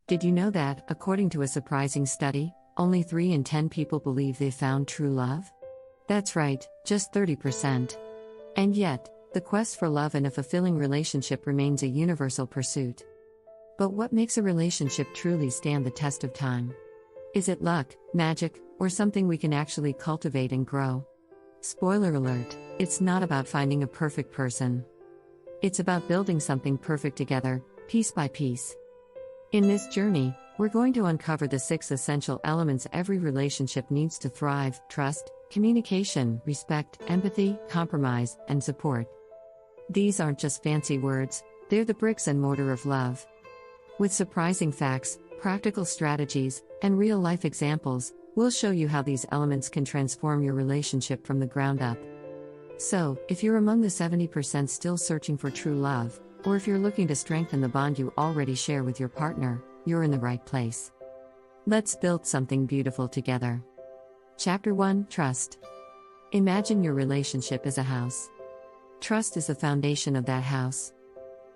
Did you know that, according to a surprising study, only 3 in 10 people believe they've found true love? That's right, just 30%. And yet, the quest for love and a fulfilling relationship remains a universal pursuit. But what makes a relationship truly stand the test of time? Is it luck, magic, or something we can actually cultivate and grow? Spoiler alert, it's not about finding a perfect person. It's about building something perfect together, piece by piece. In this journey, we're going to uncover the 6 essential elements every relationship needs to thrive: trust, communication, respect, empathy, compromise, and support. These aren't just fancy words, they're the bricks and mortar of love. With surprising facts, practical strategies, and real-life examples, we'll show you how these elements can transform your relationship from the ground up. So, if you're among the 70% still searching for true love, or if you're looking to strengthen the bond you already share with your partner, you're in the right place. Let's build something beautiful together. Chapter 1: Trust. Imagine your relationship as a house. Trust is the foundation of that house.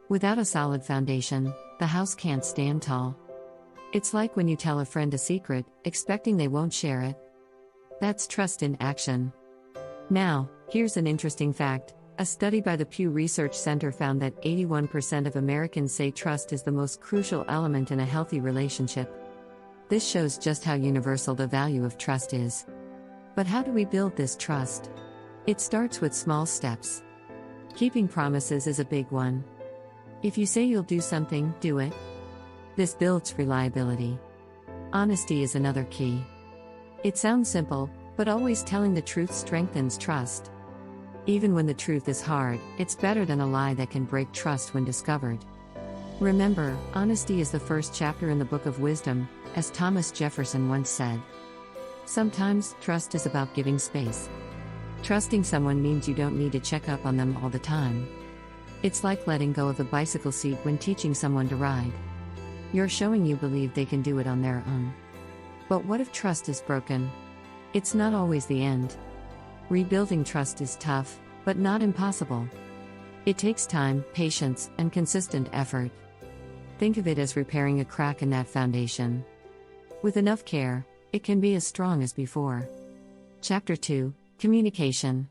Without a solid foundation, the house can't stand tall. It's like when you tell a friend a secret, expecting they won't share it. That's trust in action. Now, here's an interesting fact. A study by the Pew Research Center found that 81% of Americans say trust is the most crucial element in a healthy relationship. This shows just how universal the value of trust is. But how do we build this trust? It starts with small steps. Keeping promises is a big one. If you say you'll do something, do it. This builds reliability. Honesty is another key. It sounds simple, but always telling the truth strengthens trust. Even when the truth is hard, it's better than a lie that can break trust when discovered. Remember, honesty is the first chapter in the Book of Wisdom, as Thomas Jefferson once said. Sometimes, trust is about giving space. Trusting someone means you don't need to check up on them all the time. It's like letting go of the bicycle seat when teaching someone to ride. You're showing you believe they can do it on their own. But what if trust is broken? It's not always the end. Rebuilding trust is tough, but not impossible. It takes time, patience, and consistent effort. Think of it as repairing a crack in that foundation. With enough care, it can be as strong as before. Chapter 2: Communication.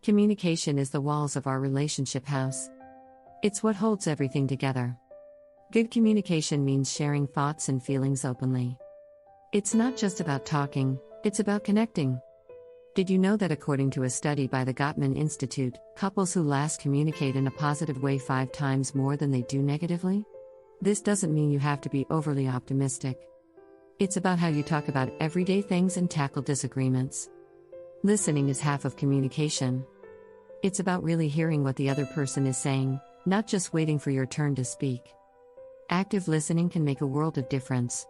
Communication is the walls of our relationship house. It's what holds everything together. Good communication means sharing thoughts and feelings openly. It's not just about talking, it's about connecting. Did you know that according to a study by the Gottman Institute, couples who last communicate in a positive way 5 times more than they do negatively? This doesn't mean you have to be overly optimistic. It's about how you talk about everyday things and tackle disagreements. Listening is half of communication. It's about really hearing what the other person is saying, not just waiting for your turn to speak. Active listening can make a world of difference.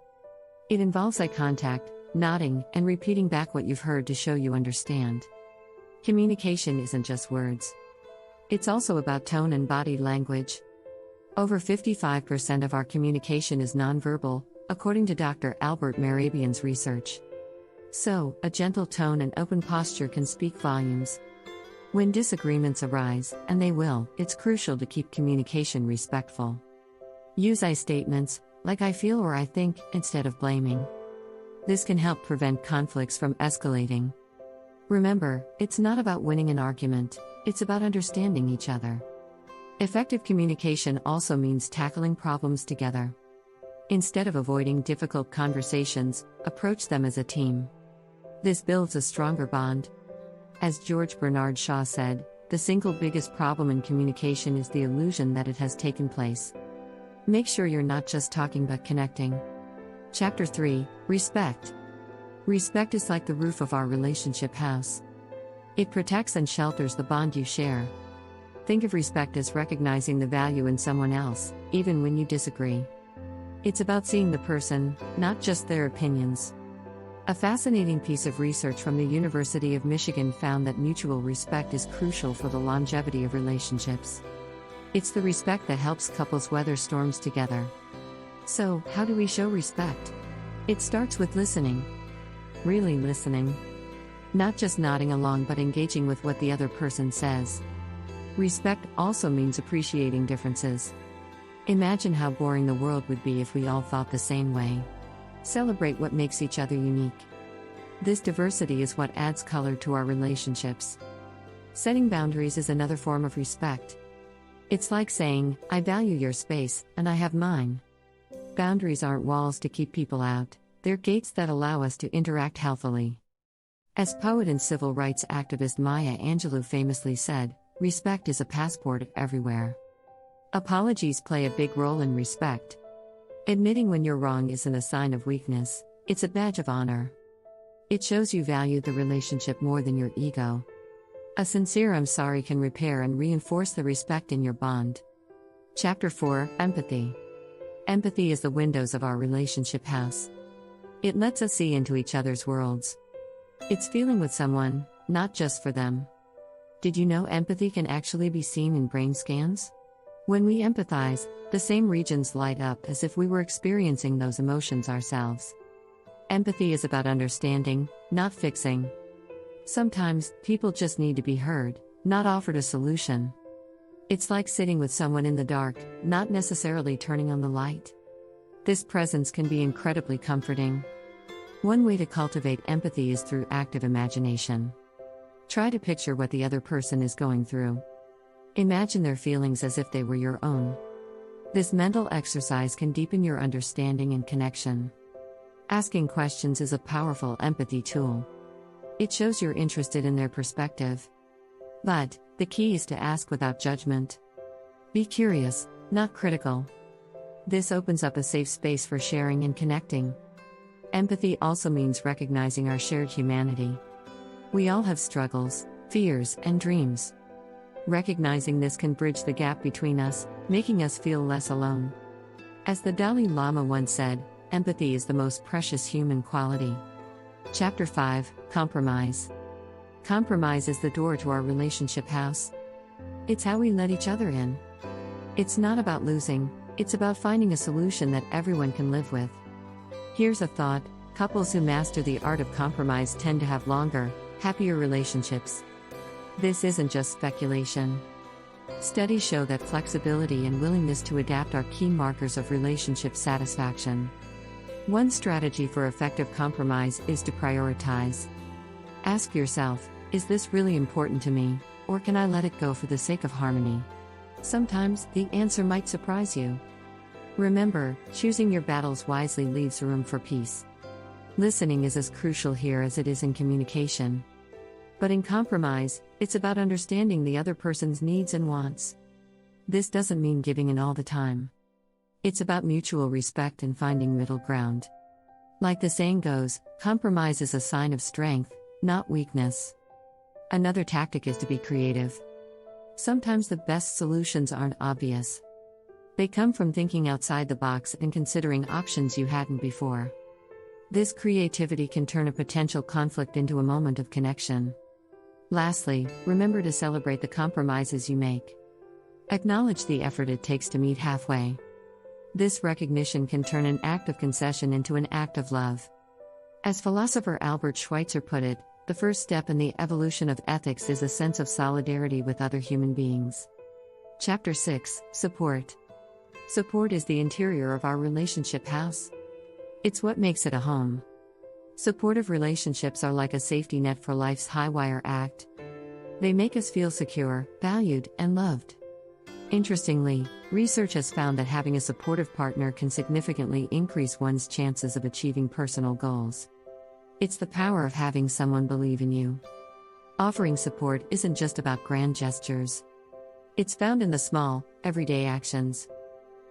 It involves eye contact, nodding, and repeating back what you've heard to show you understand. Communication isn't just words. It's also about tone and body language. Over 55% of our communication is nonverbal, according to Dr. Albert Mehrabian's research. So, a gentle tone and open posture can speak volumes. When disagreements arise, and they will, it's crucial to keep communication respectful. Use I statements, like I feel or I think, instead of blaming. This can help prevent conflicts from escalating. Remember, it's not about winning an argument, it's about understanding each other. Effective communication also means tackling problems together. Instead of avoiding difficult conversations, approach them as a team. This builds a stronger bond. As George Bernard Shaw said, the single biggest problem in communication is the illusion that it has taken place. Make sure you're not just talking but connecting. Chapter 3: Respect. Respect is like the roof of our relationship house. It protects and shelters the bond you share. Think of respect as recognizing the value in someone else, even when you disagree. It's about seeing the person, not just their opinions. A fascinating piece of research from the University of Michigan found that mutual respect is crucial for the longevity of relationships. It's the respect that helps couples weather storms together. So, how do we show respect? It starts with listening. Really listening. Not just nodding along but engaging with what the other person says. Respect also means appreciating differences. Imagine how boring the world would be if we all thought the same way. Celebrate what makes each other unique. This diversity is what adds color to our relationships. Setting boundaries is another form of respect. It's like saying, I value your space, and I have mine. Boundaries aren't walls to keep people out, they're gates that allow us to interact healthily. As poet and civil rights activist Maya Angelou famously said, respect is a passport everywhere. Apologies play a big role in respect. Admitting when you're wrong isn't a sign of weakness, it's a badge of honor. It shows you value the relationship more than your ego. A sincere I'm sorry can repair and reinforce the respect in your bond. Chapter 4: Empathy. Empathy is the windows of our relationship house. It lets us see into each other's worlds. It's feeling with someone, not just for them. Did you know empathy can actually be seen in brain scans? When we empathize, the same regions light up as if we were experiencing those emotions ourselves. Empathy is about understanding, not fixing. Sometimes, people just need to be heard, not offered a solution. It's like sitting with someone in the dark, not necessarily turning on the light. This presence can be incredibly comforting. One way to cultivate empathy is through active imagination. Try to picture what the other person is going through. Imagine their feelings as if they were your own. This mental exercise can deepen your understanding and connection. Asking questions is a powerful empathy tool. It shows you're interested in their perspective. But, the key is to ask without judgment. Be curious, not critical. This opens up a safe space for sharing and connecting. Empathy also means recognizing our shared humanity. We all have struggles, fears, and dreams. Recognizing this can bridge the gap between us, making us feel less alone. As the Dalai Lama once said, empathy is the most precious human quality. Chapter 5: Compromise. Compromise is the door to our relationship house. It's how we let each other in. It's not about losing, it's about finding a solution that everyone can live with. Here's a thought: couples who master the art of compromise tend to have longer, happier relationships. This isn't just speculation. Studies show that flexibility and willingness to adapt are key markers of relationship satisfaction. One strategy for effective compromise is to prioritize. Ask yourself, is this really important to me, or can I let it go for the sake of harmony? Sometimes, the answer might surprise you. Remember, choosing your battles wisely leaves room for peace. Listening is as crucial here as it is in communication. But in compromise, it's about understanding the other person's needs and wants. This doesn't mean giving in all the time. It's about mutual respect and finding middle ground. Like the saying goes, compromise is a sign of strength, not weakness. Another tactic is to be creative. Sometimes the best solutions aren't obvious. They come from thinking outside the box and considering options you hadn't before. This creativity can turn a potential conflict into a moment of connection. Lastly, remember to celebrate the compromises you make. Acknowledge the effort it takes to meet halfway. This recognition can turn an act of concession into an act of love. As philosopher Albert Schweitzer put it, the first step in the evolution of ethics is a sense of solidarity with other human beings. Chapter 6: Support. Support is the interior of our relationship house. It's what makes it a home. Supportive relationships are like a safety net for life's high-wire act. They make us feel secure, valued, and loved. Interestingly, research has found that having a supportive partner can significantly increase one's chances of achieving personal goals. It's the power of having someone believe in you. Offering support isn't just about grand gestures. It's found in the small, everyday actions.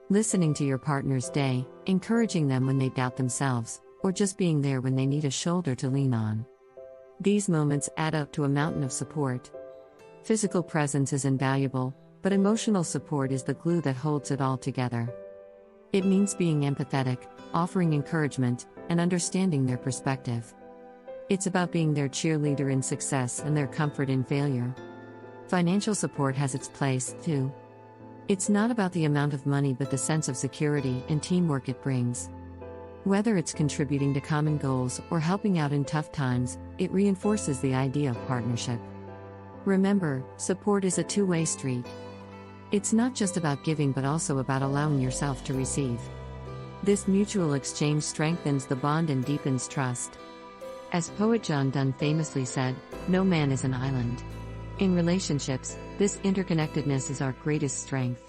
Listening to your partner's day, encouraging them when they doubt themselves, or just being there when they need a shoulder to lean on. These moments add up to a mountain of support. Physical presence is invaluable, but emotional support is the glue that holds it all together. It means being empathetic, offering encouragement, and understanding their perspective. It's about being their cheerleader in success and their comfort in failure. Financial support has its place, too. It's not about the amount of money but the sense of security and teamwork it brings. Whether it's contributing to common goals or helping out in tough times, it reinforces the idea of partnership. Remember, support is a two-way street. It's not just about giving but also about allowing yourself to receive. This mutual exchange strengthens the bond and deepens trust. As poet John Donne famously said, "No man is an island." In relationships, this interconnectedness is our greatest strength.